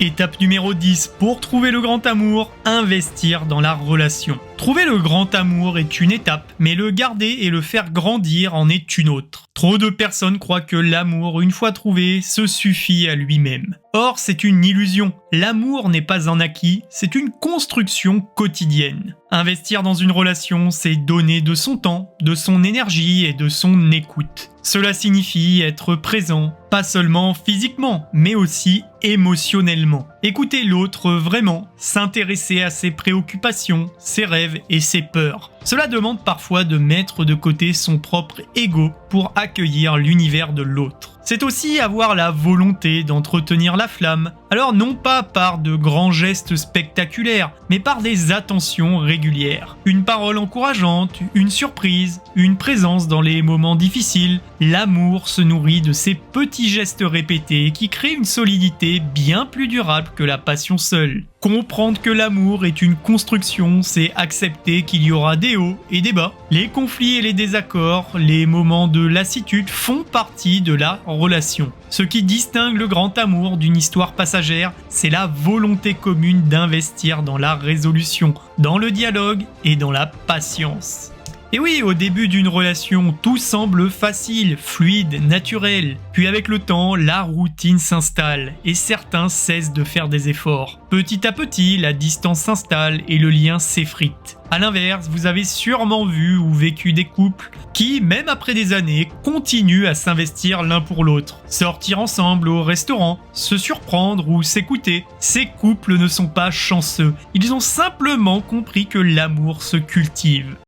Étape numéro 10, pour trouver le grand amour, investir dans la relation. Trouver le grand amour est une étape, mais le garder et le faire grandir en est une autre. Trop de personnes croient que l'amour, une fois trouvé, se suffit à lui-même. Or, c'est une illusion. L'amour n'est pas un acquis, c'est une construction quotidienne. Investir dans une relation, c'est donner de son temps, de son énergie et de son écoute. Cela signifie être présent, pas seulement physiquement, mais aussi émotionnellement. Écouter l'autre vraiment, s'intéresser à ses préoccupations, ses rêves et ses peurs. Cela demande parfois de mettre de côté son propre ego pour accueillir l'univers de l'autre. C'est aussi avoir la volonté d'entretenir la flamme, alors non pas par de grands gestes spectaculaires, mais par des attentions régulières. Une parole encourageante, une surprise, une présence dans les moments difficiles. L'amour se nourrit de ces petits gestes répétés qui créent une solidité bien plus durable que la passion seule. Comprendre que l'amour est une construction, c'est accepter qu'il y aura des hauts et des bas. Les conflits et les désaccords, les moments de lassitude font partie de la relation. Ce qui distingue le grand amour d'une histoire passagère, c'est la volonté commune d'investir dans la résolution, dans le dialogue et dans la patience. Et oui, au début d'une relation, tout semble facile, fluide, naturel. Puis avec le temps, la routine s'installe et certains cessent de faire des efforts. Petit à petit, la distance s'installe et le lien s'effrite. A l'inverse, vous avez sûrement vu ou vécu des couples qui, même après des années, continuent à s'investir l'un pour l'autre. Sortir ensemble au restaurant, se surprendre ou s'écouter. Ces couples ne sont pas chanceux, ils ont simplement compris que l'amour se cultive.